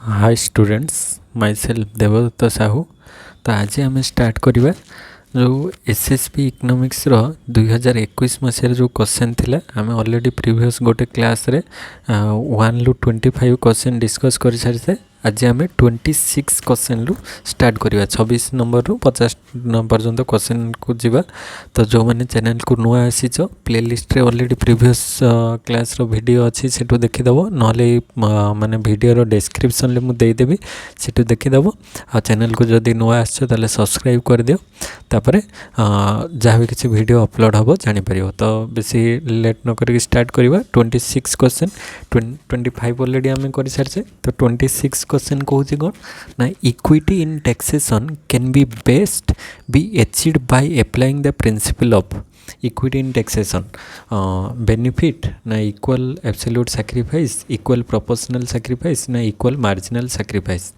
हाय students, myself Devdutt Sahu. तो आज आम स्टार्ट करवा जो एसएसपी इकोनॉमिक्स रो 2021 मसीह जो क्वेश्चन थिला आम ऑलरेडी प्रीवियस गोटे क्लास रे 1 रू 25 क्वेश्चन डिस्कस कर सारी। आज आम 26 क्वेश्चन रु स्टार्ट करवा 26 नंबर रु 50 पर्यंत क्वेश्चन को जीवा। तो जो मैंने चैनल को नुआ आसीच प्लेलिस्ट रे ऑलरेडी प्रीवियस क्लास रो वीडियो अच्छी सेठू देखीदेव नले माने वीडियो रो डिस्क्रिप्शन ले मुझे देदेवी सेठू देखीदेव। आ चैनल को जदि नुआ आसो ताले सब्सक्राइब कर दियो तापरे जहाँ भी किसी वीडियो अपलोड हम जापर। तो बेसी लेट न करके स्टार्ट करवा 26 क्वेश्चन 25 ऑलरेडी आम कर सारी। तो 26 क्वेश्चन कहूँ कौन ना equity in taxation can be best be achieved by applying the principle of equity in taxation benefit ना equal absolute sacrifice equal proportional sacrifice ना इक्वल मार्जिनल सैक्रिफाइस।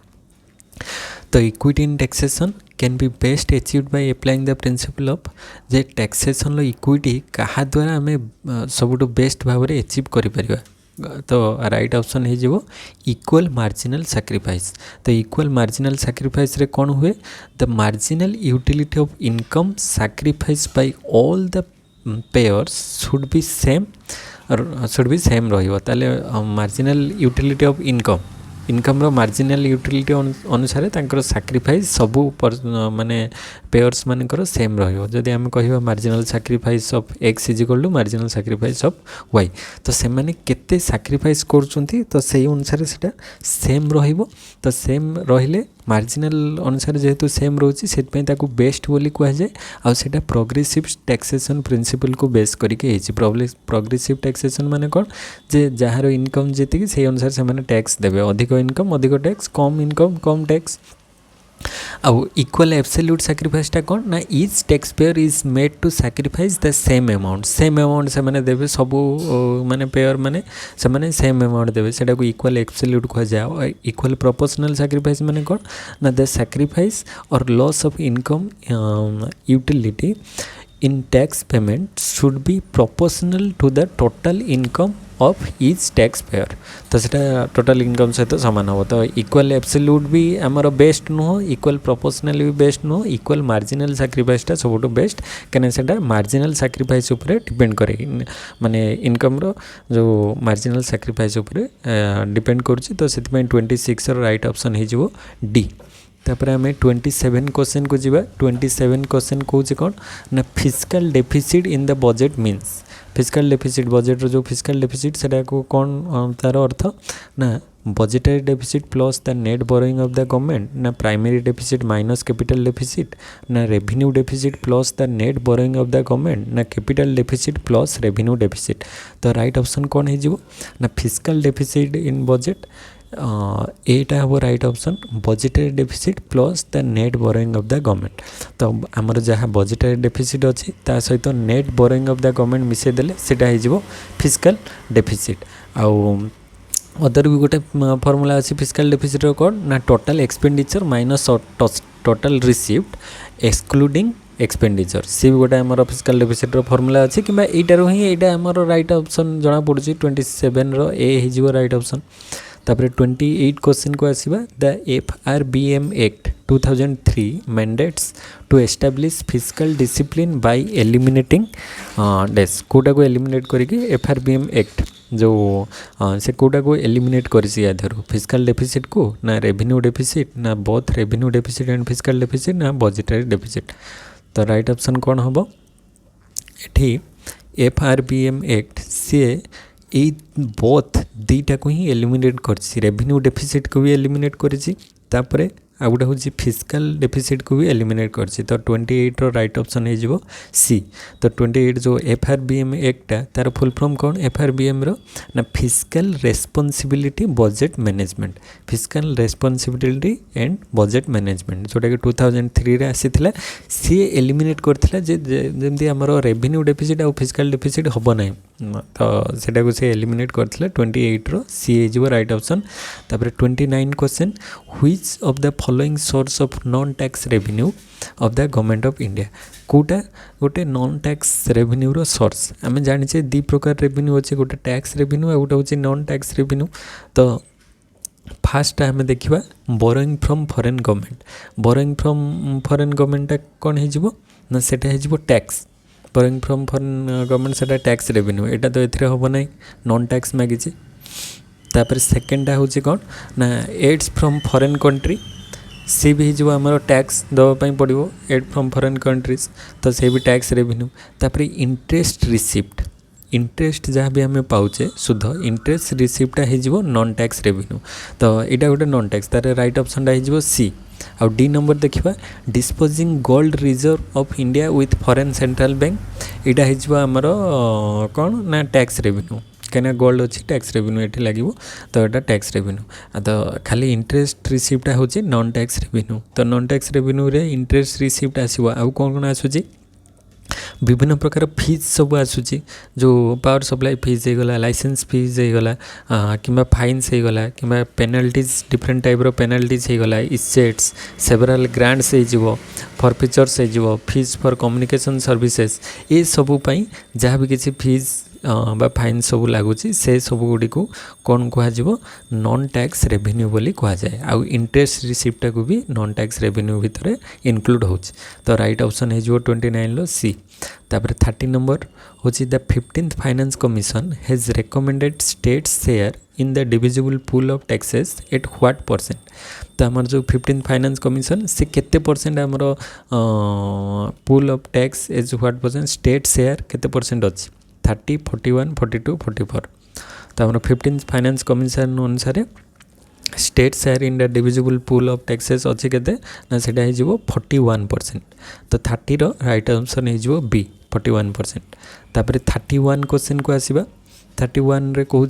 तो equity in taxation can be best achieved by applying the principle of J taxation लो equity क्या द्वारा आम सब best भाव में अचीव कर। तो राइट ऑप्शन हो इक्वल मार्जिनल सैक्रिफाइस। तो इक्वल मार्जिनल सैक्रिफाइस रे कौन हुए the marginal utility of income sacrifice by all the payers should be same ताले मार्जिनल यूटिलिटी ऑफ इनकम रो मार्जिनल यूटिलिटी अनुसार तांकर सैक्रिफाइस सबू माने पेयर्स मानकर सेम रहिबो। जदि आम कहिबा marginal sacrifice of X is equal to marginal sacrifice of Y तो से माने केते सैक्रिफाइस करछुंती तो सेही अनुसार सेटा सेम रहिबो। तो सेम रहिले मार्जिनल अनुसार जेहेतु सेम रोची से बेस्ट बोली कह जाए। आ सेटा प्रोग्रेसिव टैक्सेशन प्रिंसिपल को बेस करके प्रोग्रेसिव टैक्सेशन माने कौन जे जार इनकम जीति से अनुसार से माने टैक्स देवे अधिक इनकम अधिक टैक्स कम इनकम कम टैक्स। आउ इक्वल एब्सोल्यूट सैक्रिफाइसटा कौन ना each tax payer is made to sacrifice the same amount से माने देवे सबू माने पेयर माने से माने सेम अमाउंट देवे सेटा को इक्वल एब्सोल्यूट कह जाए। इक्वल प्रोपोर्शनल सैक्रिफाइस माने कौन ना द सैक्रिफाइस और loss of income utility in tax payment should be proportional to the total income of each taxpayer। तो सेटा टोटल इनकम सहित सामान हम। तो इक्वल एब्सोल्यूट भी आमर बेस्ट नुह इक्वल प्रोपोर्शनल भी बेस्ट नुह इक्वल मार्जिनल सैक्रिफाइसटा सब बेस्ट कहीं से मार्जिनल सैक्रिफाइस उपरे डिपेंड करे माने इनकम रो जो मार्जिनल सैक्रिफाइस उपरे डिपेंड करुच्ची। तो से 26 राइट ऑप्शन हो डी। तापर आम 27 क्वेश्चन को जीवा 27 क्वेश्चन कौन कौन ना physical deficit in the budget means physical deficit budget रो जो फिजिकल डेफिसिट सेटा को कौन तार अर्थ ना budgetary deficit plus the net borrowing of the government ना primary deficit minus capital deficit ना revenue deficit plus the net borrowing of the government ना capital deficit plus revenue deficit. तो राइट ऑप्शन कौन हो ना फिजिकल डेफिसिट इन बजेट एटा हम right option budgetary deficit plus the net borrowing of the government. तो आमर जहाँ बजेटरी डेफिसिट अच्छी ता सहित net borrowing of the government मिसई देले सेटा हो फिजिकल डेफिसिट। आउ अदर भी गोटे फर्मूला अच्छी फिजिकल डेफिसिट कौन ना total expenditure minus total received excluding expenditure सी भी गोटे आमर फिजिकल डेफिसिट फर्मूला अच्छी कि यहीटार ही यहाँ आमर राइट ऑप्शन जना पड़ी 27 रो ए हो राइट ऑप्शन। तापर 28 क्वेश्चन को आसवा the FRBM act 2003 mandates to establish physical discipline by eliminating डेस कोटा को एलिमिनेट करके FRBM एक्ट जो से कोटा को एलिमिनेट कर फिजिकल डेफिसिट को ना रेवेन्यू डेफिसिट ना both revenue deficit and physical deficit ना बजेटरी डेफिसिट। तो राइट ऑप्शन कौन हम ये FRBM एक्ट सी ये बोथ दीटा को ही एलिमिनेट कर रेवेन्यू डेफिसिट को भी एलिमिनेट कर आ गोटे हूँ फिजिकल डेफिसिट को भी एलिमिनेट कर। तो 28 रो राइट ऑप्शन हो सी। तो 28 जो FRBM एक्टा तार फुल फॉर्म कौन FRBM रो ना physical responsibility budget management physical responsibility and budget management जोटा कि 2003 रे आसी सी एलिमिनेट करथिला जे जेमती हमरो रेवेन्यू डेफिसिट और फिजिकल डेफिसिट होबो नै। तो सेटा को से एलिमिनेट करथिला 28 रो सी हो राइट ऑप्शन। तापर 29 question which of the following source of non tax revenue of the government of India quota गोटे नॉन टैक्स रेवेन्यू रो सोर्स आम जाने दी प्रकार रेवेन्यू अच्छे गोटे टैक्स रेवेन्यू और गोटे हूँ नॉन टैक्स रेवेन्यू। तो फास्ट आम देखा borrowing from foreign government. Borrowing from foreign गवर्नमेंटा कौन हो ना सेटा हो tax. Borrowing from foreign government सेटा टैक्स रेवेन्यू, एटा तो एथिरे हम ना नॉन टैक्स मागिचे। तापर सेकेंडटा हूँ कौन ना एड्स फ्रॉम फॉरेन कंट्री, सी भी हो आमर टैक्स दवाई पड़ो एड फ्रॉम फॉरेन कंट्रीज, तो से भी टैक्स रेवेन्यू। तापर इंटरेस्ट रिसिप्ट, इंटरेस्ट जहाँ भी आम पाचे सुध इंटरेस्ट रिसिप्टा हो नॉन टैक्स रेवेन्यू, तो यहाँ गोटे नॉन टैक्स तार राइट ऑप्शनटा हो सी। आउ डी नंबर देखा disposing gold reserve of India with foreign central bank, यहाँ हो आमर कौन ना टैक्स रेवेन्यू, कहीं गोल्ड अच्छी टैक्स रेवेन्यू ये लगे, तो यहाँ टैक्स रेवेन्यू। तो खाली इंटरेस्ट रिसिप्टा हूँ नॉन टैक्स रेवेन्यू, तो नॉन टैक्स रेवेन्यू रे इंटरेस्ट रिसिप्ट आसो। आउ कौन कौन आसूँ विभिन्न प्रकार फीस सब आसूँ, जो पावर सप्लाई फीस होगला, लाइसेंस फीस होगला कि फाइन्स होगला कि पेनाल्टीज डिफरेंट टाइप्र पेनाल्टीज होगला, इसेट्स सेवराल ग्रांट्स हो फॉरफिचर्स हो फीस फॉर कम्युनिकेशन सर्विसेज, ये सबूपाई जहाँ भी किसी फीस बा फाइन सब लगुच से सब गुड़ी को कौन कह नॉन टैक्स रेवेन्यू बोली कहुए। आउ इंटरेस्ट रिसिप्टा को भी नॉन टैक्स रेवेन्यू भितर इनक्लूड हो। तो राइट ऑप्शन हो 29 सी। तापर 30 नंबर हूँ the 15th finance commission has recommended state share in the divisible pool of taxes at what percent. तो आमर जो 15th फाइनेंस कमिशन से केते परसेंट आमर pool of tax as what percent state share केते परसेंट अच्छी 30, 41, 42, 44। तो आम 15th फाइनेंस कमिशन अनुसार state share in the divisible pool of taxes अच्छी के ना से 41%। तो 30 राइट आंसर हो बी 41%। तापर 31 क्वेश्चन को आसवा। 31 रे कहूँ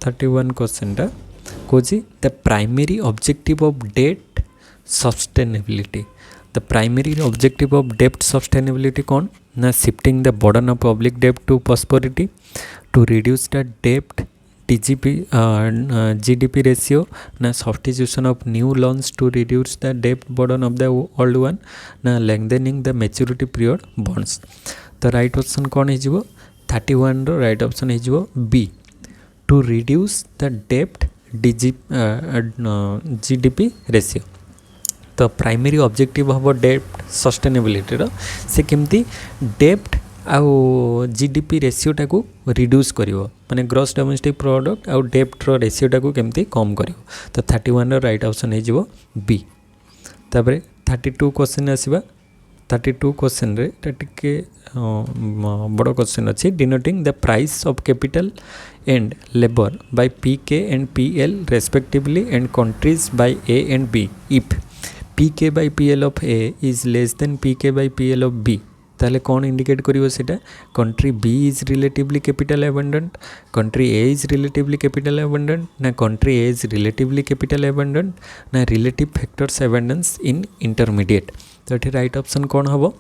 31 क्वेश्चनटा कहूँ the primary objective of date sustainability. The primary objective of dept sustainability कौन ना shifting the burden of public dept to prosperity, to reduce the dept GDP ratio, ना substitution of new loans to reduce the dept burden of the old one, ना लेंथेनिंग the maturity period bonds. तो right option कौन हो 31 रो right option हो B to reduce the dept GDP ratio. तो primary objective हम डेप्ट sustainability से केमती डेप्ट आउ जीडीपी रेशियोटा को रिड्यूस करिवो, माने ग्रॉस डोमेस्टिक प्रोडक्ट आउ डेप्ट रो रेशियोटा को केमती कम करिवो। तो 31 रो राइट ऑप्शन हो बी। तापर 32 क्वेश्चन आसीबा। 32 क्वेश्चन रे टिके बड़ क्वेश्चन अच्छी denoting the price of capital and labour by PK and PL respectively and countries by A and B if PK by PL of A is less than PK by PL of B, ताले कौन indicate करिवो सेटा country B is relatively capital abundant, country A is relatively capital abundant, ना country A is relatively capital abundant, ना relative factors abundance in intermediate. तो ये right option कौन हम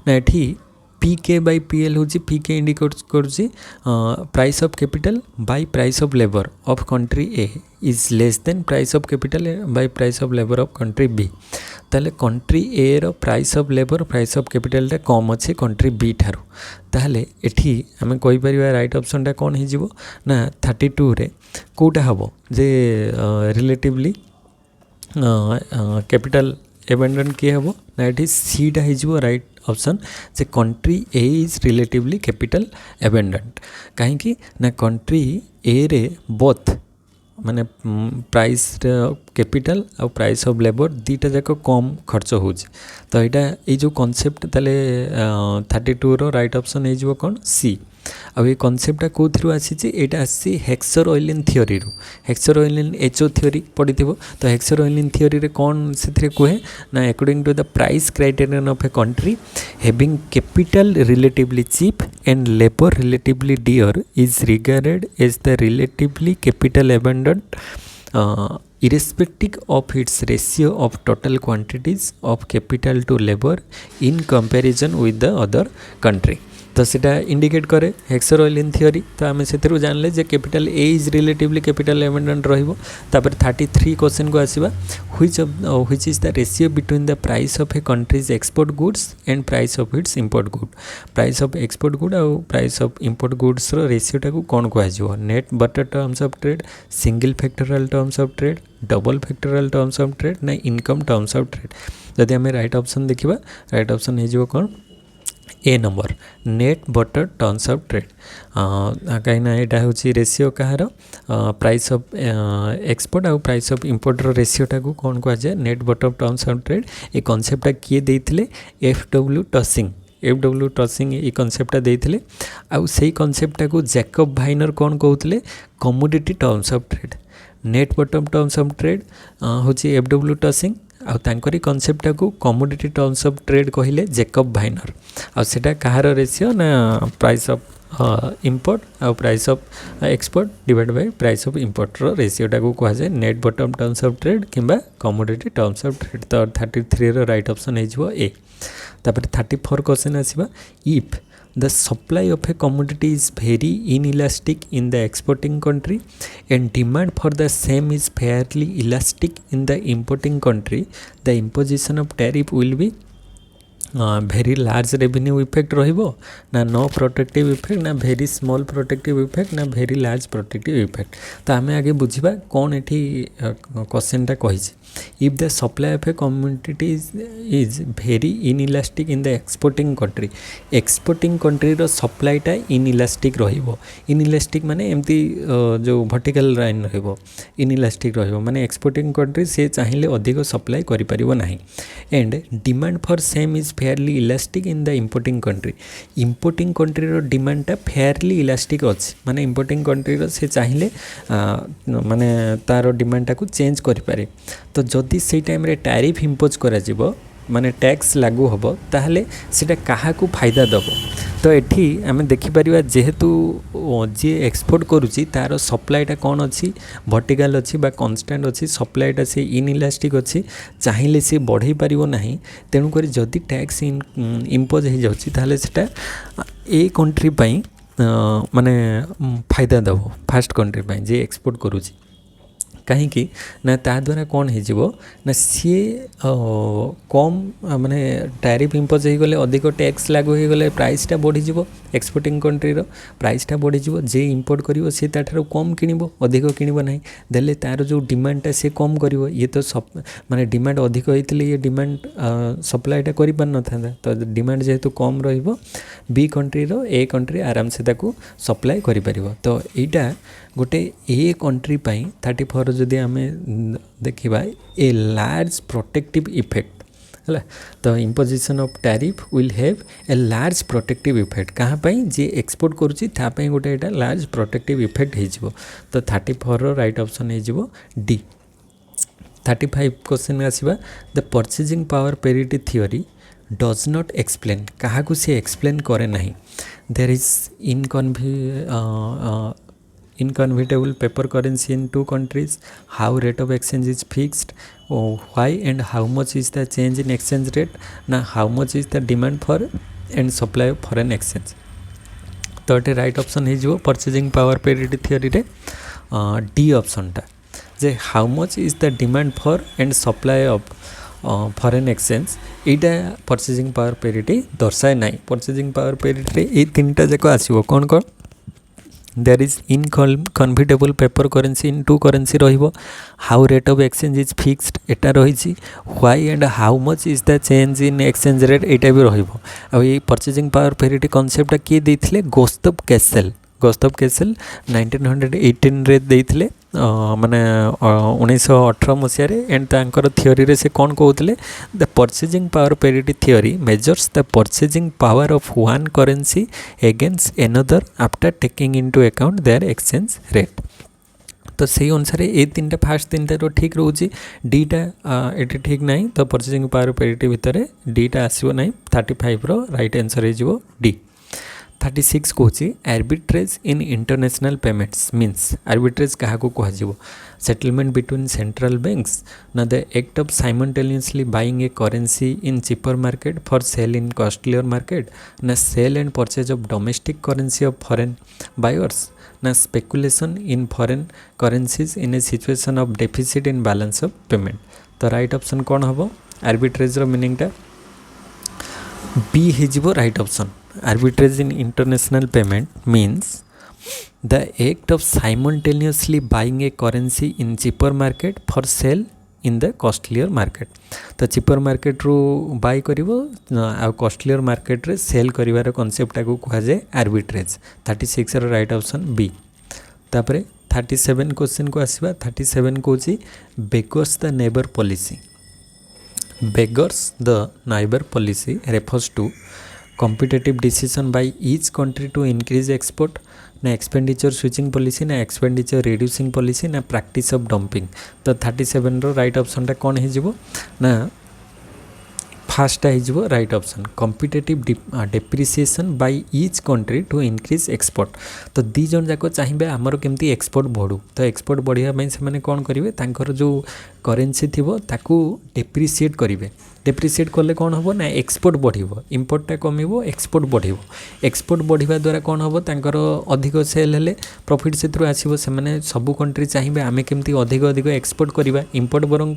ना ये PK by PL हूँ PK इंडिकेट करुँची price of capital by price of labour of country A is less than price of capital by price of labour of country B। ताले country A रो price of labour price of capital कम अच्छे country B ठारू, ताहले एठी आमे कहि परिबा right option कौन हो ना 32 रे कोटा हम जे रिलेटिवली कैपिटल एबंडेंट किए हम ना ये सीटा हो राइट ऑप्शन से country A is relatively capital abundant. कहीं ना कंट्री ए रे बोथ माने प्राइस कैपिटल और प्राइस ऑफ लेबर दीटा जाक कम खर्च हो। तो यहाँ ये जो कॉन्सेप्ट ताले 32 रो राइट ऑप्शन हो कौन सी। अब ये कॉन्सेप्टा कौन आसी आसी हेक्सर ऑयलिन थ्योरी रू। हेक्सर ऑयलिन एचओ थ्योरी पढ़ी थो। तो हेक्सर ऑयलिन थ्योरी रे कौन से कहे ना according to the price criterion of a country having capital relatively cheap and labour relatively dear is regarded as the relatively capital abundant irrespective of its ratio of total quantities of capital to labor in comparison with the other country। तो सीटा indicate करे Heckscher oil in theory. तो आम से जानले जे capital A is relatively capital abundant रहिबो। तापर 33 क्वेश्चन को आसीबा which is the ratio between the price of a country's export goods and price of its import good. Price of export good और प्राइस ऑफ इंपोर्ट गुड्स रो रेशियोटा को कौन कह net barter terms of trade, single factorial terms of trade, double factorial terms of trade ना income terms of trade. जदि आम right option देखा राइट ऑप्शन हो कौन A number net barter terms of trade. कहीं यहाँ हूँ रेशियो कहार प्राइस ऑफ एक्सपोर्ट और प्राइस ऑफ इंपोर्ट रेशियोटा को कौन कहुए net barter terms of trade. ये कॉन्सेप्टटा किए देते एफ.डब्ल्यू. टसिंग। एफ.डब्ल्यू. टसिंग ये कॉन्सेप्टटा देते आउ से कॉन्सेप्टटा को जैकब वाइनर कौन कहते commodity terms of trade. Net barter terms of trade हूँ एफ.डब्ल्यू. टसिंग आउ तांकरी कॉन्सेप्टटा को कमोडिटी टर्म्स ऑफ ट्रेड कहले जैकब वाइनर। आउ सेटा कहार रेशियो ना प्राइस ऑफ इंपोर्ट आउ price of export divide by price of import रो रेशियोटा को कहुए net barter terms of trade किंबा कमोडिटी टर्म्स ऑफ ट्रेड। तो 33 रो राइट ऑप्शन हो ए। तापर 34 क्वेश्चन आसीबा if the supply of a commodity is very inelastic in the exporting country and demand for the same is fairly elastic in the importing country, the imposition of tariff will be very large revenue effect रहिबो ना no protective effect ना very small protective effect ना very large protective effect। तो आम आगे बुझा कौन एठी क्वेश्चनटा कही if the supply of a commodity is very inelastic in the exporting country. Exporting country रो सप्लाईटा इनइलास्टिक रहिबो। इनइलास्टिक माने एमती जो वर्टिकल लाइन रहिबो इनइलास्टिक रहिबो माने एक्सपोर्टिंग कंट्री से चाहिए अधिक सप्लाई करि परिबो नाही। And demand for same is fairly elastic in the importing country. Importing country रो डिमांडटा फेयरली इलास्टिक अछि माने इंपोर्टिंग कंट्री रो से चाहिए माने तार डिमांडटा को चेंज करि पारे। तो जदि से टाइम रे टैरिफ इम्पोज करा जिवो माने टैक्स लागू होबो ताहले सेटा काहा को फायदा दबो। तो एठी आमे देखि परिबा जेहेतु जे एक्सपोर्ट करूची तार सप्लाईटा कौन अच्छी वर्टिकल अच्छी बा कांस्टेंट अच्छी सप्लाईटा से इनइलास्टिक अच्छी चाहिए से बढ़ई पारिबो नाही। तेणुक जदि टैक्स इम्पोज हो जाउची ताहले सेटा ए कंट्री पई माने फायदा दबो फास्ट कंट्री पई जे एक्सपोर्ट करूची। कहीं ना ता द्वारा कौन हो ना सी कम माने टैरिफ इम्पोज हो गले अधिक टैक्स लागू हो गले प्राइसटा बढ़ीज एक्सपोर्टिंग कंट्री प्राइसटा बढ़ीज जे इंपोर्ट कर सी ताठार कम किणव अधिक किणव ना देले तार जो डिमांडटा सी कम कर ये तो माने डिमांड अधिक होते ये डिमांड सप्लाईटा कर पार न था। तो डिमांड जेहेतु कम बी कंट्री ए कंट्री आराम से ताकू सप्लाई कर पार। तो यहाँ गोटे ए कंट्री पाई 34 जदि आम देखा ए लार्ज प्रोटेक्टिव इफेक्ट है। तो imposition of tariff will have a large protective effect कहाँ पाई जे एक्सपोर्ट करुच्ची तापाई गोटे एटा लार्ज प्रोटेक्टिव इफेक्ट हो। तो 34 रो राइट ऑप्शन हो डी। 35 क्वेश्चन आसीबा the purchasing power parity theory does not explain क्या सी एक्सप्लेन करे नहीं। There is inconvertible paper currency in two countries, how rate of exchange is fixed, why and how much is the change in exchange rate, ना how much is the demand for and supply of foreign exchange। तो ये right option हो purchasing power parity theory रे D ऑप्शनटा जे how much is the demand for and supply of foreign exchange यहाँ purchasing power parity दर्शाए ना। Purchasing power parity ये तीनटा जाक आसो कौन कौन there is inconvertible paper currency in two currency रहिबो, how rate of exchange is fixed एटा रही, why and how much is the change in exchange rate एटा भी रहिबो। आ ये परचेजिंग पावर पेरिटी कॉन्सेप्टटा किए देथिले गोस्तब कैसेल। गोस्तब कैसेल 1918 रे देथिले माने 1918 मसीह एंड तांकर थियोरी रे से कौन कहते the purchasing power parity theory measures the purchasing power of one currency against another after taking into account their exchange rate. तो से अनुसार ये तीन फास्ट तीन रो ठीक रोचे डीटा ये ठीक ना। तो परचेजिंग पावर पेरिटी भितर डीटा आसो ना 35 रो राइट आंसर हो डी। 36 कौची arbitrage in international payments means arbitrage क्या कह सेटलमेंट बिटवीन सेंट्रल बैंक्स ना the act of simultaneously buying a currency in cheaper market for sale in costlier market ना sale and purchase of domestic currency of foreign buyers ना speculation in foreign currencies in a situation of deficit in balance of payment. तो right option कौन हम arbitrage मीनिंगटा B हो right option. Arbitrage in international payment means the act of simultaneously buying a currency in cheaper market for sale in the costlier market. तो cheaper market रू buy कर costlier market रे sell करिवार concept को कहुए arbitrage. 36 right option B. तापर 37 question को आसवा 37 कौची beggars the neighbour policy. beggars the neighbor policy refers to competitive decision by each country to increase export ना expenditure switching policy ना expenditure reducing policy ना practice of dumping। तो 37 रो right option टा कौन हो ना फास्ट हो right option competitive depreciation by each country to increase export. तो दी जन जाक चाहिए आमर केमती एक्सपोर्ट बढ़ू तो एक्सपोर्ट बढ़िया से कौन करेंगे तांकर जो करेन्सी थी ताकू डेप्रिसिएट करेंगे। डेप्रिसिएट कले कौन हम ना एक्सपोर्ट बढ़ो इंपोर्टा कम एक्सपोर्ट बढ़ो। एक्सपोर्ट बढ़िया द्वारा कौन हम तांकर अधिक सेल हेले प्रॉफिट से आसो से सबू कंट्री चाहिए आम केमती अधिक अधिक एक्सपोर्ट करवा इंपोर्ट बरং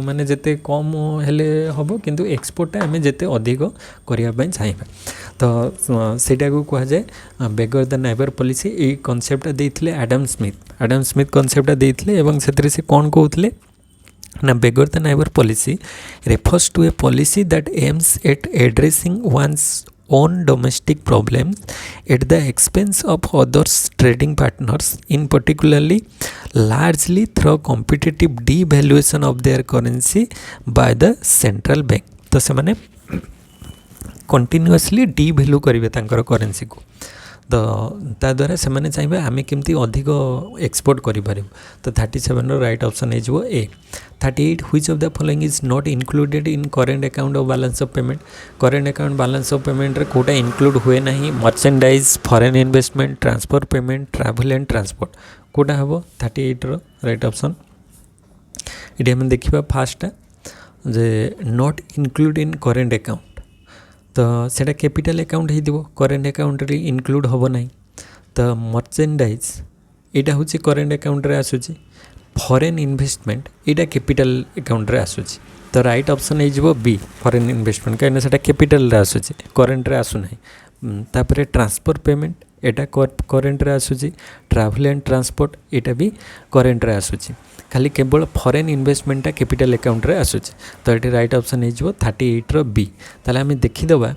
माने जिते कम हेले हम किंतु एक्सपोर्टा आम जिते अधिक करने चाहिए। तो सेटा को कहुए बेगर द नेबर पॉलिसी। ये कॉन्सेप्ट देते एडम स्मिथ कॉन्सेप्ट देते से कौन कहते ना beggar the neighbor policy refers to a policy that aims at addressing one's own domestic problems at the expense of others trading partners in particularly largely through competitive devaluation of their currency by the central bank। तो से माने continuously devalue करेंगे तांकर currency को तो ता द्वारा से माने चाहिए आम केमती अधिक एक्सपोर्ट करें। तो 37 राइट ऑप्शन हो A. 38 which of the following is not included in current account of balance of payment. Current account balance of payment रे कोटा इंक्लूड हुए ना merchandise foreign investment transfer payment travel and transport कोटा हम 38 right option. ये आम देखा फास्टा जे not include in current account तो सेटा कैपिटल अकाउंट हो करेंट अकाउंट रे इंक्लूड हम ना। तो मर्चेंडाइज यहाँ हूँ करेंट अकाउंट रे आसूची फॉरेन इन्वेस्टमेंट यहाँ कैपिटल अकाउंट रे आसूची। तो राइट ऑप्शन हो बी फॉरेन इन्वेस्टमेंट कहीं से कैपिटल रे आसूची करेंट रे आसुना। तापर ट्रांसफर पेमेंट एटा करेंट रे आसूची ट्रैवल एंड ट्रांसपोर्ट यहाँ भी करेंट रे आसूची खाली केवल फॉरेन इन्वेस्टमेंटा कैपिटल अकाउंट रे आसूची। तो ये राइट ऑप्शन हो 38 बी। ताले आम देखीदबा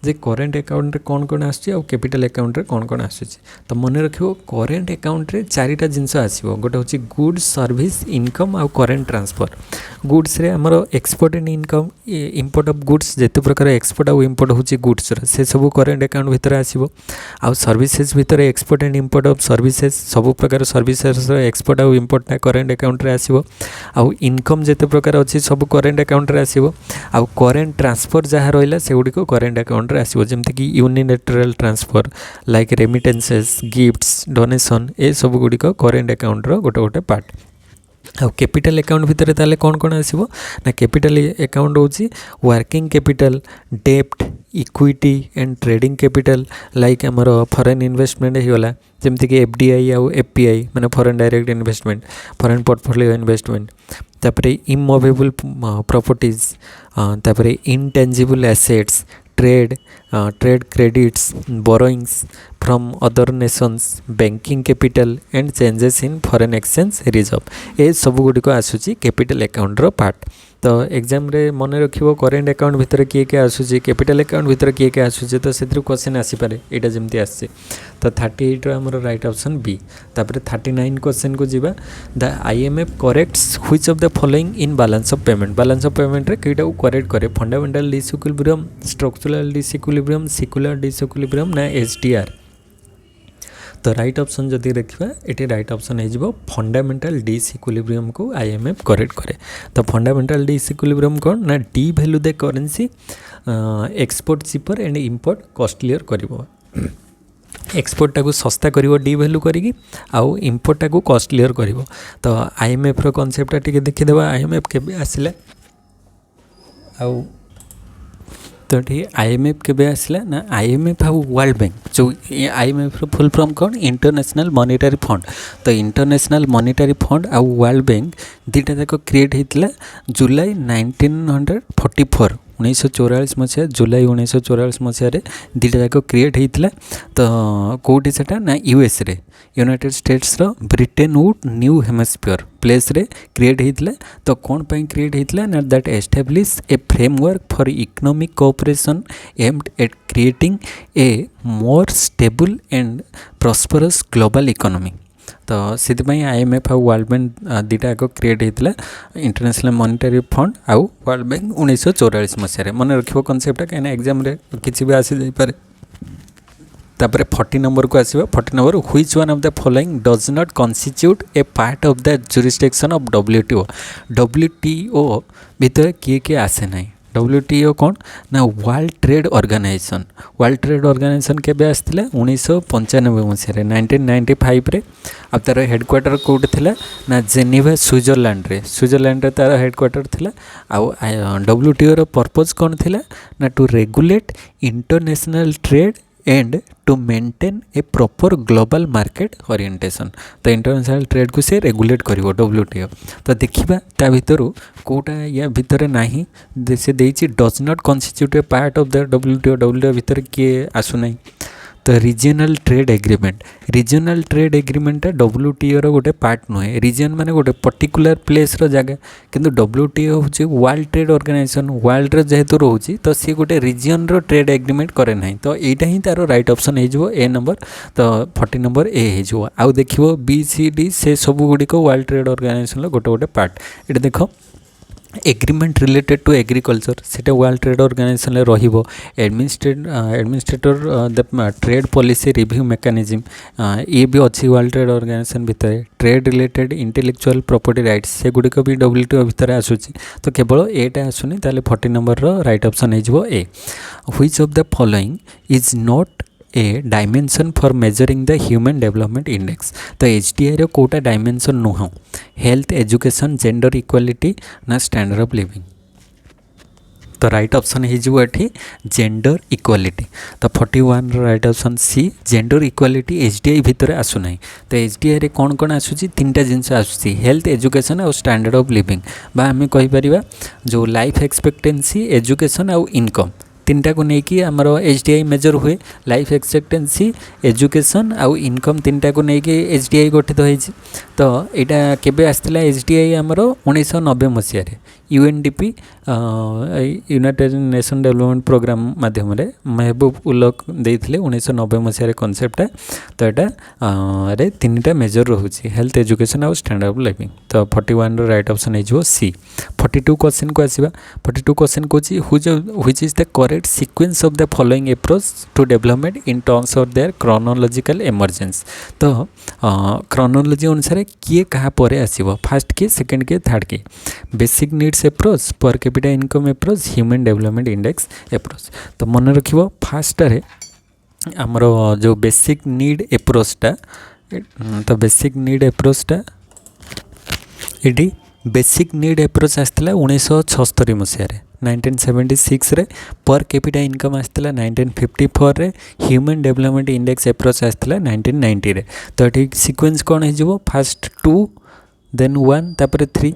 जे करेंट अकाउंट रे कौन कौन आसूची और कैपिटल अकाउंट रे कौन कौन आसूची। तो मन रखियो करेंट अकाउंट रे चारिटा जिनस आसीबो गोटे होची गुड्स सर्विस इनकम और करेंट ट्रांसफर। गुड्स रे हमर export and income import of goods जेते प्रकार एक्सपोर्ट और इंपोर्ट होची गुड्स रे से सब करेंट अकाउंट भितर आसीबो। आ सर्विसेज भितर export and import of services सब प्रकार सर्विसेज एक्सपोर्ट और इंपोर्ट करेंट अकाउंट रे आसीबो। आ इनकम जेते प्रकार अछि सब करेंट अकाउंट रे आसीबो। आ करेंट ट्रांसफर जहाँ रहिला सेगुडी को करेंट अकाउंट आसो जमती कि unilateral transfer like remittances gifts donation ए सब गुड़िक करेंट अकाउंट गोटे गोटे पार्ट। आ कैपिटल अकाउंट भितर ताले कौन कौन आसीबो ना कैपिटल अकाउंट होची वर्किंग कैपिटल डेप्ट equity and trading capital like आमर फॉरेन इन्वेस्टमेंट होगा जमती कि एफडीआई आउ एफपीआई माने foreign direct investment foreign portfolio investment तापरे इमूवेबल प्रॉपर्टीज तापरे intangible assets trade credits borrowings from other nations banking capital and changes in foreign exchange reserve ए सब गुड़िक आसूची कैपिटल अकाउंट रो पार्ट। तो एग्जाम रे मन रखिबो करेंट अकाउंट भितर किए किए आसूची कैपिटल अकाउंट भितर किए किए आसूची तो से क्वेश्चन आसीपारे यहाँ जमती आसे। तो 38 आमर राइट ऑप्शन बी। तापर 39 क्वेश्चन को जीवा the IMF corrects which of the following in balance of payment. Balance of payment रे कईटा को करेक्ट करे fundamental disequilibrium structural disequilibrium cyclical disequilibrium ना एसडीआर। तो राइट ऑप्शन जदि देखा ये राइट ऑप्शन हो फंडामेंटल डिसइक्विलिब्रियम को आईएमएफ करेक्ट करे। तो फंडामेंटल डिसइक्विलिब्रियम कौन ना devalue the currency export cheaper and import costlier करिवो। एक्सपोर्ट टाକୁ सस्ता करिवो डी वैल्यू करिकी आउ इंपोर्ट टाକୁ कॉस्टलियर करिवो। तो आईएमएफ रो कांसेप्ट टिके देखि देबा आईएमएफ केबे आसिला आउ तो ये आईएमएफ केबे आसिला ना आईएमएफ आउ वर्ल्ड बैंक जो आईएमएफ रो फुल फॉर्म कौन इंटरनेशनल मॉनेटरी फंड। तो इंटरनेशनल मॉनेटरी फंड आउ वर्ल्ड बैंक दुटा जाक क्रिएट होता जुलाई 1944 1944 मसीहा जुलाई 1944 मसीह दुटा जाक क्रिएट होता। तो कौटी से ना यूएस रे यूनाइटेड स्टेट्स रो Britain wood new hemisphere place रे क्रिएट होता। तो कौन पे क्रिएट होता ना that establish a framework for economic cooperation aimed at creating a more stable and prosperous global economy. तो से आईएमएफ आउ वर्ल्ड बैंक दुटा आग क्रिएट होता इंटरनेशनल मॉनेटरी फंड आउ वर्ल्ड बैंक 1944 मसीह मन रखियो कॉन्सेप्ट कहीं एग्जाम रे किसी भी आसी जाई पारे। तापर 40 नंबर को आसीबा 40 number which one of the following does not constitute a part of the jurisdiction of WTO. WTO भीतर किए किए आसे नहीं। डब्ल्यूटीओ कौन ना world trade organisation. World trade organisation केबे आसथिला 1995 मसीह 1995 रे। अब तार हेडक्वार्टर कोड थिला ना जेनेवा स्विट्जरलैंड रे तार हेडक्वार्टर थिला। आउ डब्ल्यूटीओ रो पर्पस कौन थिला ना to regulate international trade and to maintain a proper global market orientation. तो इंटरनेशनल ट्रेड को से रेगुलेट करिवो डब्ल्यूटीओ। तो देखिबा ता भितर कोटा या भितर नाही से देछि does not constitute a part of the WTO भितर किए आसु नाही। तो रीजनल ट्रेड एग्रीमेंट डब्ल्यूटीओ रो गोटे पार्ट नुहे। रीजन माने गोटे पर्टिकुलर प्लेस रो जगह किंतु डब्ल्यूटीओ होची वर्ल्ड ट्रेड ऑर्गेनाइजेशन वर्ल्ड रो जेहेतु रोची तो सी गोटे रीजन रो ट्रेड एग्रीमेंट करे नाही। तो एटा ही तारो राइट ऑप्शन हे जो ए नंबर। तो 40 नंबर ए हे जो आउ देखिवो बी सी डी से सब गुडी को वर्ल्ड ट्रेड ऑर्गेनाइजेशन रो गोटे गोटे पार्ट। एटा देखो एग्रीमेंट रिलेटेड टू एग्रीकल्चर से वर्ल्ड ट्रेड ऑर्गेनाइजेशन में रहिबो। Administrator the trade policy review mechanism ये भी अच्छी वर्ल्ड ट्रेड ऑर्गेनाइजेशन भितर। Trade related intellectual property rights से गुड़िक भी डब्ल्यूटीओ भितर आसूची। तो केवल एटा आसुनी ताले 40 नंबर रो राइट ऑप्शन हो A. Which of the following is not a dimension for measuring the human development index. तो एचडीआई रो कोटा डायमेंशन नुह हेल्थ एजुकेशन जेंडर इक्वालिटी ना स्टैंडर्ड ऑफ लिविंग। तो राइट ऑप्शन हो जेंडर इक्वालिटी। तो 41 right option C gender equality HDI भितर आसुना। तो एचडीआई रे कौन कौन आसूची तीनटा जिनस आसूची हेल्थ एजुकेशन और स्टैंडर्ड ऑफ लिविंग बा आम कहीपर जो लाइफ एक्सपेक्टेंसी एजुकेशन आउ इनकम तीनटा को लेकिन आमर एचडीआई मेजर हुए। लाइफ एक्सपेक्टेंसी एजुकेशन आउ इनकम तीनटा को लेकिन एचडीआई गठित होती। तो यहाँ केबे आसला एचडीआई आमर 1990 मसीह UNDP United Nation development programme माध्यम महबूब उलक देते 1990 मसीह कॉन्सेप्टा। तो यहाँ रे तीनटा मेजर रोचे हेल्थ एजुकेशन आउ स्टैंडर्ड ऑफ लिविंग। तो 41 राइट ऑप्शन हो सी। 42 क्वेश्चन को आसवा 42 क्वेश्चन कौन which is the correct sequence of the following approach to development in terms of their chronological emergence. तो क्रोनोलॉजी अनुसार किए कहा पर आसो फास्ट किए सेकेंड किए थर्ड किए basic needs approach per capita income approach human development index approach. तो मन रखिबो फास्ट रे आमर जो बेसिक नीड अप्रोचटा। तो बेसिक नीड अप्रोचटा ये बेसिक नीड अप्रोच आसला 1976 मसीह 1976 रे पर कैपिटा इनकम आसला 1954 रे ह्यूमन डेवलपमेंट इंडेक्स अप्रोच आसला 1990 रे। तो ये सीक्वेंस कौन हो फास्ट 2 देन 1 तापर 3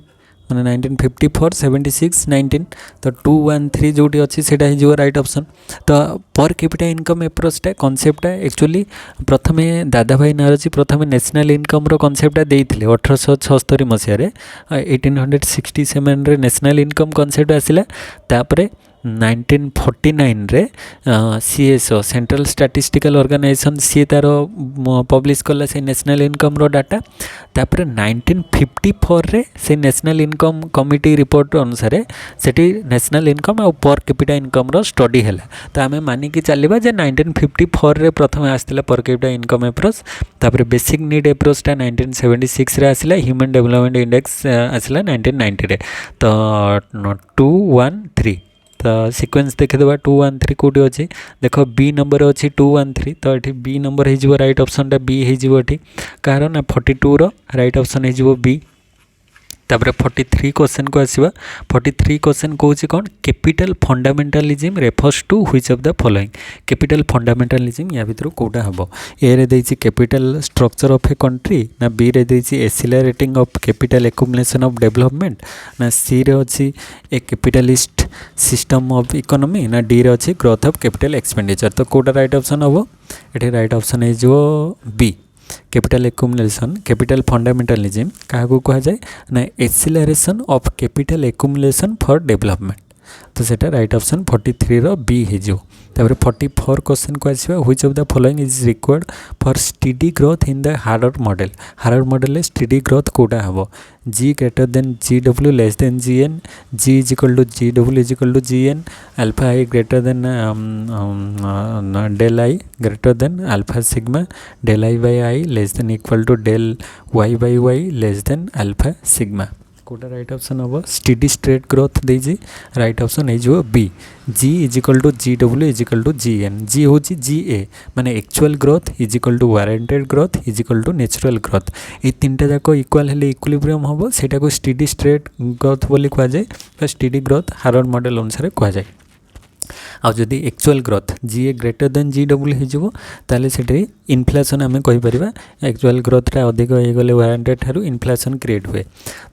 मैंने 1954 76 19। तो 2 1 3 जोटी अच्छी से राइट ऑप्शन। तो पर कैपिटा इनकम अप्रोचटा कॉन्सेप्टा एक्चुअली प्रथम दादा भाई नारजी प्रथम नेशनल इनकम रो कॉन्सेप्टा देइथिले 1876 मसीह 1867 रे नेशनल इनकम कॉन्सेप्ट आसिला। तापरे 1949 रे सीएसओ सेंट्रल स्टैटिस्टिकल ऑर्गेनाइजेशन सी तार पब्लिश कला से नेशनल इनकम रो डाटा। तापर 1954 रे से नेशनल इनकम कमिटी रिपोर्ट अनुसार सेठी नेशनल इनकम और पर कैपिटा इनकम रो स्टडी है। तो आम मानिकी चलवा जे 1954 रे प्रथम आसला पर कैपिटा इनकम अप्रोच। तापर बेसिक नीड अप्रोचटा 1976 रे आसला ह्यूमन डेवलपमेंट इंडेक्स आसला 1990 रे। तो 2 1 3 तो सीक्वेंस देखीदे 2 1 3 कौटी अच्छी देख बी नंबर अच्छी 2 1 3 तो ये बी नंबर हो राइट ऑप्शनटा बी हो कह ना 42 राइट ऑप्शन हो बी। तापर 43 क्वेश्चन को आसवा 43 क्वेश्चन कौन कौन capital fundamentalism refers to which of the following capital fundamentalism या भीतर कौटा हम ए रे देछि capital structure of a country ना बी रे देछि accelerating of capital accumulation of development ना सी रे अछि a capitalist system of economy ना डी रे अछि ग्रोथ ऑफ कैपिटल एक्सपेंडिचर तो कौटा राइट ऑप्शन हम ये राइट ऑप्शन है जो बी कैपिटल एक्युमुलेशन कैपिटल फंडामेंटालिज्म क्या कह जाए ना acceleration of capital accumulation for development तो सेटा राइट ऑप्शन 43 रो बी हो। 44 क्वेश्चन को आसवा which of the following is required for steady growth in the Harrod model steady growth कौटा हम G greater than G W less than G N G is equal to G W is equal to G N alpha I greater than del I greater than alpha sigma del I by I less than equal to del Y by Y less than alpha sigma कौटा right option हम steady state growth देजी right option हो B G is equal to G W is equal to G N G हूँ G A माने actual growth is equal to warranted growth is equal to natural growth ये तीनटा जाक equal हेले equilibrium हम सेटा को स्टडी स्ट्रेट ग्रोथ बोली कह जाए स्टडी ग्रोथ हार्वर्ड मॉडल अनुसार कह जाए आ जदि एक्चुअल ग्रोथ जी ए ग्रेटर देन जी डब्ल्यू हो ताले सेठी इनफ्लेशन आम कहीपर एक्चुअल ग्रोथटा अधिक हो गले वारंटेड ठारू इनफ्लेशन क्रिएट हुए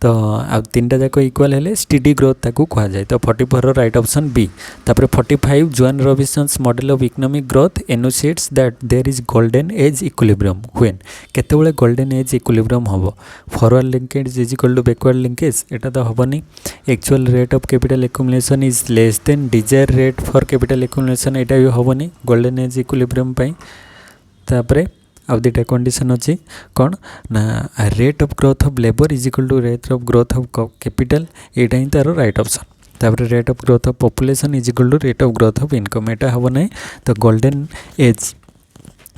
तो आ तीनटा जाक इक्वाल हेले स्टडी ग्रोथ ताकू कह जाए तो 44 रो राइट ऑप्शन बी। तापर 45 Joan Robinson's model of economic growth enunciates that there is golden age equilibrium when केतेबेले गोल्डन एज इक्विलिब्रियम हम forward linkage is equal to backward linkage एटा तो हेनी actual rate of capital accumulation is less than desired rate for capital accumulation एटा भी हेनी golden age equilibrium पई। तापरे अब दुटा कंडीशन अच्छी कौन ना rate of growth of labour is equal to rate of growth of capital यहाँ ही तार राइट ऑप्शन। तापर rate of growth of population is equal to rate of growth of income एटा हम ना तो गोल्डन एज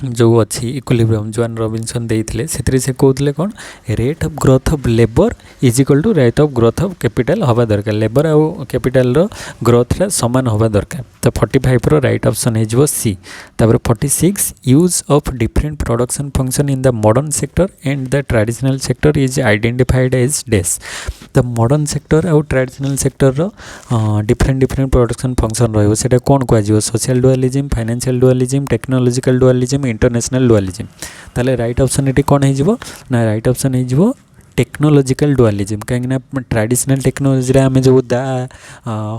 जो अच्छी इक्विलिब्रियम जोन रॉबिन्सन देते से कहते कौन rate of growth of labour is equal to rate of growth of capital हवा दरकार लेबर आउ कैपिटल रो ग्रोथटा सामान हवा दरकार तो 45 रो राइट ऑप्शन हो सी। तापर 46 use of different production function in the modern sector and the traditional sector is identified as डेस तो मॉडर्न सेक्टर आउ ट्रेडिशनल सेक्टर रो डिफरेंट प्रोडक्शन फंक्शन रहिबो सेटा कोन कहजिवो social dualism financial dualism technological dualism international dualism ताले right option ये कौन हो ना राइट ऑप्शन हो टेक्नोलॉजिकल डुअलिज्म कहीं ट्रेडिशनल टेक्नोलॉजी आम जो दा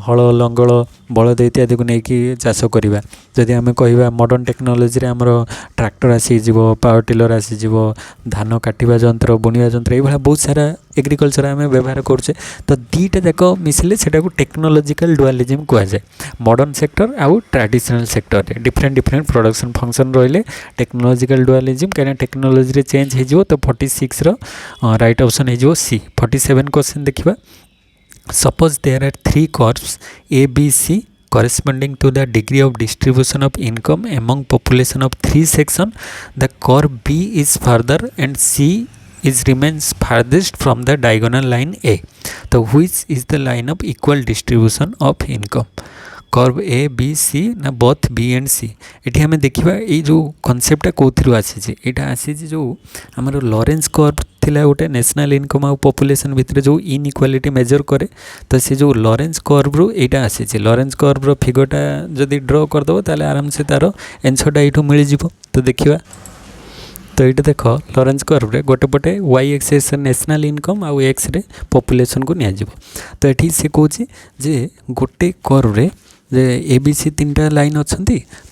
हल लंगल बलद इत्यादि को लेकिन चाष करवा जदि आम कह मॉडर्न टेक्नोलॉजी आमर ट्रैक्टर आसीज पावर टिलर आसीज धान काटिबा जंत्र बुणिबा जंत्र ये बहुत सारा एग्रीकल्चर आम व्यवहार करुचे तो दीटा जाक मिसले से टेक्नोलॉजिकल डुअलिज्म कह जाए मॉडर्न सेक्टर आउ traditional sector different production function रहिले टेक्नोलॉजिकल डुअलिज्म कहीं टेक्नोलॉजी चेंज हो तो 46 रो राइट ऑप्शन हो सी। 47 क्वेश्चन देखिबा suppose there are 3 curves A B C corresponding to the degree of distribution of income among population of 3 section the curve B is further and C is remains farthest from the diagonal line A तो which is the line of equal distribution of income curve A B C ना both B and सी ये आम देखा ये जो कनसेप्टा कौन आसी यहाँ आसी जो आम लॉरेंस कर्व थिला गोटे नेशनल इनकम आउ पॉपुलेशन भितर जो इनइक्वालिटी मेजर करे तो सी जो लॉरेंस कर्व रू यहाँ आसी लॉरेंस कर्व रो फिगरटा जदि ड्र करदेव ताले आराम से तार एनसरटा ये मिल जाव तो देखा तो ये देख लॉरेंस कर्व रे गोटे पटे वाई एक्सेस नेशनल इनकम आउ एक्स रे पॉपुलेशन को निया तो ये से कौन जे गोटे कर्व रे जे ए बी सी 3टा लाइन अच्छा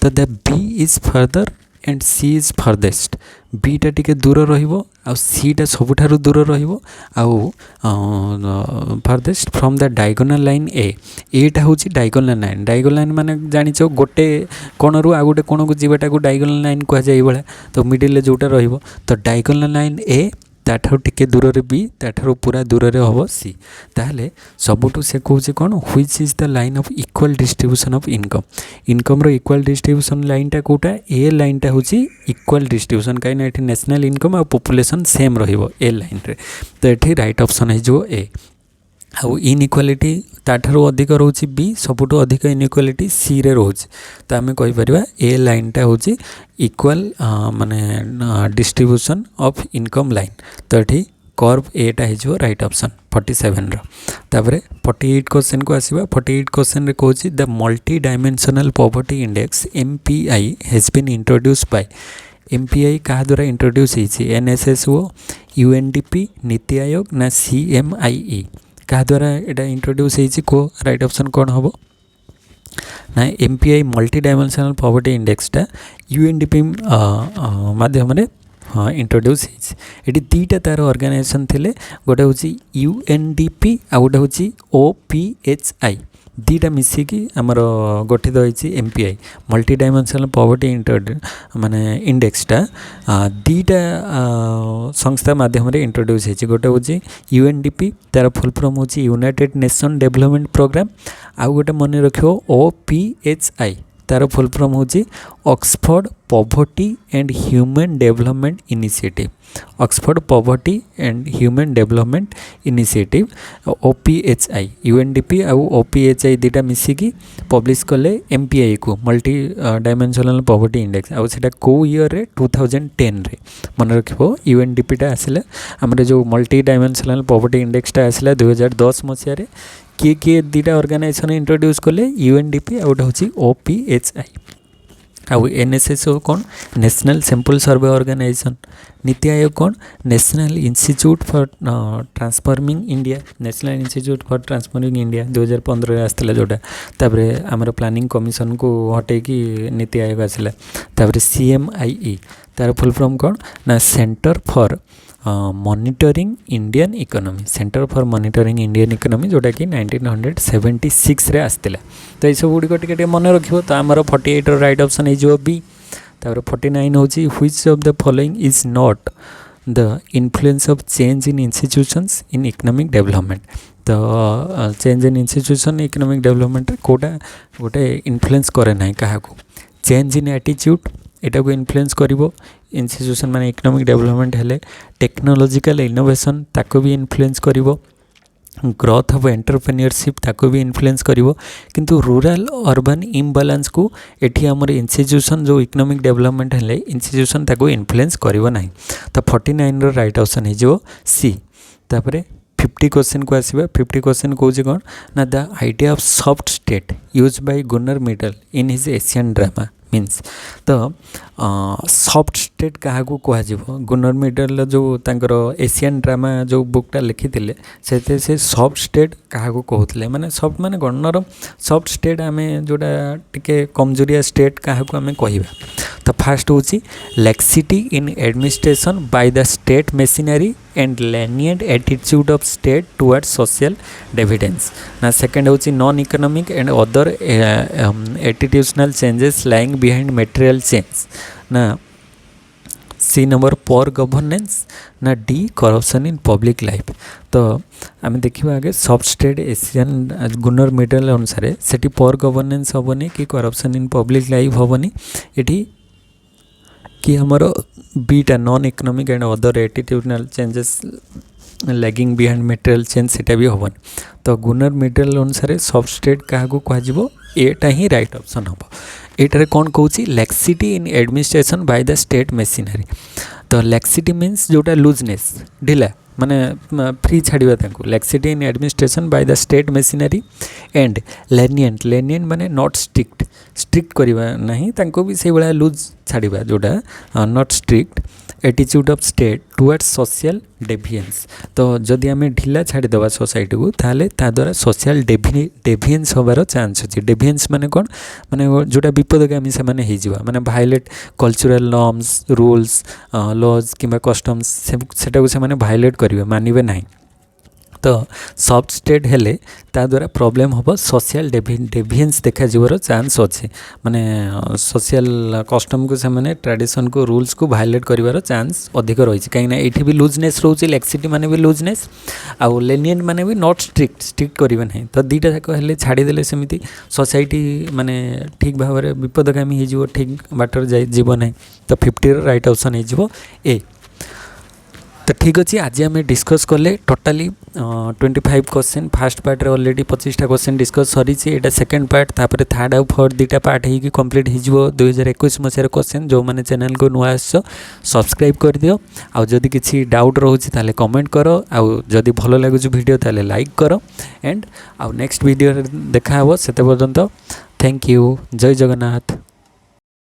तो the B is further and C is furthest बीटा टिके दूर रहिबो आ सीटा सबुठारु दूर रहिबो आउ furthest from the diagonal line एटा होची डायगोनल लाइन माने जानिचो गोटे कोणरू आ गोटे कोण को जीवाटा को डायगोनल लाइन कह जाय बळा तो मिडिल जोटा रहिबो तो डायगोनल लाइन ए ताठारु टिके दूर रे बी ताठारु पूरा दूर रे हबो सी ताहले सबुठु से कहूचे कोन which is the line of equal distribution of income रो इक्वल डिस्ट्रीब्यूशन लाइनटा कोटा ए लाइनटा होची इक्वल डिस्ट्रीब्यूशन काई ना एठी नेशनल इनकम आ पॉपुलेशन सेम रहिबो ए लाइन रे तो एठी राइट ऑप्शन है जो ए। आउ इनइक्वालिटी ताठारू अधिक रोचे बी सबुठू अधिक इनइक्वालिटी सी रे रोचे तो आम कहीपर ए लाइनटा हूँ इक्वाल माने डिस्ट्रीब्यूशन ऑफ इनकम लाइन तो ये कर्व एटा हो राइट ऑप्शन 47 तापर 48 क्वेश्चन को आसवा 48 क्वेश्चन रे कहूँ the multidimensional poverty index MPI has been introduced by MPI क्या द्वारा इंट्रोड्यूस होती NSSO UNDP नीति आयोग ना CMIE क्या द्वारा यहाँ इंट्रोड्यूस होती को राइट ऑप्शन कौन हम ना MPI मल्टी डायमेंशनल पॉवर्टी इंडेक्सटा UNDP माध्यम हाँ इंट्रोड्यूस होती दीटा तार ऑर्गेनाइजेशन थे गोटे हूँ UNDP आ गोटे हूँ OPHI दीटा मिसिकी आमर गठित होती MPI मल्टी डायमेंशनल पॉवर्टी माने इंडेक्सटा दीटा संस्था माध्यम इंट्रोड्यूस होती गोटे हूँ UNDP तार फुल फॉर्म हूँ यूनाइटेड नेशन डेवलपमेंट प्रोग्राम आउ गोटे मन रख OPHI तार फुल फॉर्म हूँ Oxford poverty and human development initiative Oxford poverty and human development initiative OPHI UNDP आउ OPHI दीटा मिसिकी पब्लिश कले MPI को मल्टी डायमेंशनल पॉवर्टी इंडेक्स आउ सेटा को ईयर रे 2010 रे मन रखिबो UNDP टा आसिला हमरे जो मल्टी डायमेंशनल पॉवर्टी इंडेक्सटा आसिला 2010 मसिया रे किए दीटा ऑर्गेनाइजेशन इंट्रोड्यूस कले UNDP आ गोटे हूँ OPHI आउ NSSO कौन national sample survey organisation NITI Aayog कौन national institute for transforming India national institute for transforming India 2015 आसला जोटा तापरे आमर प्लानिंग कमिशन को हटे कि नीति आयोग आसला तापरे CMIE तार फुल फॉर्म कौन ना centre for monitoring Indian economy centre for monitoring Indian economy जोटा कि 1976 रे आसला तो ये सब गुड़िक टे मन रखियो तो आमर 48 राइट ऑप्शन हो बी तापर 49 हूँ which of the following is not the influence of change in institutions in economic development तो change in institution economic development कोटा गोटे इन्फ्लुएंस करे ना क्या चेंज इन एटीट्यूड एटा को इन्फ्लुएंस करिवो इंस्टीट्यूशन माने इकोनॉमिक डेवलपमेंट हेले टेक्नोलॉजिकल इनोवेशन ताको भी इन्फ्लुएंस करिवो ग्रोथ ऑफ एंटरप्रेन्योरशिप ताको भी इन्फ्लुएंस करिवो किंतु रूरल अर्बन इम्बालांस को एठी हमर इंस्टीट्यूशन जो इकोनॉमिक डेवलपमेंट हेले इंस्टीट्यूशन ताको इन्फ्लुएंस करिवो नाही तो 49 रो राइट ऑप्शन हे जो सी तापरे 50 क्वेश्चन को आसवा 50 क्वेश्चन कौन कौन ना the idea of soft state use by Gunnar Myrdal in his Asian drama means तो सॉफ्ट स्टेट क्या कह गुनर मिडल जो तांकर एशियन ड्रामा जो बुकटा लिखी से सॉफ्ट स्टेट क्या कहते माने सॉफ्ट माने गणर सॉफ्ट स्टेट आम जोटा टिके कमजोरिया स्टेट क्या आम कह तो फास्ट हूँ laxity in administration by the state machinery and lenient attitude of state towards social dividends ना सेकेंड हूँ non economic and other attitudinal changes lying behind material change ना सी नंबर पोर गवर्नेंस ना D corruption in public life तो आम देखा आगे soft state Asian Gunnar Myrdal अनुसार से पोर गवर्नेंस हेनी कि करप्शन इन पब्लिक लाइफ हेनी ये कि हमर beta non economic and other attitudinal changes lagging behind material change सेटा भी हेन तो गुनर मिडल अनुसार सॉफ्ट स्टेट क्या कह एटा ही राइट ऑप्शन हम एटारे कौन कहूँ laxity in administration by the state machinery तो लैक्सिटी मीन्स जोटा लूजनेस ढिला माने फ्री छाड़वा laxity in administration by the state machinery and lenient lenient माने नॉट स्ट्रिक्ट स्ट्रिक्ट करवा नहीं तांको भी से भाया लूज छाड़वा जोटा not strict attitude of state towards social deviance तो जदि आम ढिला छाड़ीदे सोसाइटी को ताले ता द्वारा सोशल डेविएंस होबार चांस अच्छे डेविएंस माने कौन माने जोटा विपदगामी से माने होइजिबा माने violate cultural norms rules laws किंबा कस्टम्स सेटा को से माने भायोलेट करेंगे मानवे ना तो सॉफ्ट स्टेट हेले ता द्वारा प्रॉब्लम हम सोशल डेविएंस देखा जीवर चांस अच्छे माने सोशल कस्टम को से माने ट्रेडिशन को रूल्स को भायोलेट करिवार चांस अधिक रही कहीं ये भी लूजनेस रोचे लैक्सिटी माने भी लूजनेस आउ लेनियन माने भी नॉट स्ट्रिक्ट करेंगे ना तो दीटा जाक हेले छाड़ीदे सेमती सोसाइटी माने ठीक भाव में विपदगामी हो ठीक बाटर जीव ना तो 50 राइट ऑप्शन हो ए तो ठीक अच्छे आज आम डिस्कस कले टोटाली 25 क्वेश्चन फास्ट पार्ट रे ऑलरेडी 25टा क्वेश्चन डिस्कस सरी एटा सेकंड पार्ट तापर थर्ड आउ फोर्थ दुटा पार्ट होगी कंप्लीट हो 2021 मसीहार क्वेश्चन जो मैंने चैनल को नुआ आस सब्सक्राइब कर दियो आउ जदि किसी डाउट रोचे ताले कमेंट करो आउ जदि भल लगुच वीडियो ताले लाइक करो एंड आउ नेक्स्ट वीडियो देखा से पर्यंत थैंक यू जय जगन्नाथ।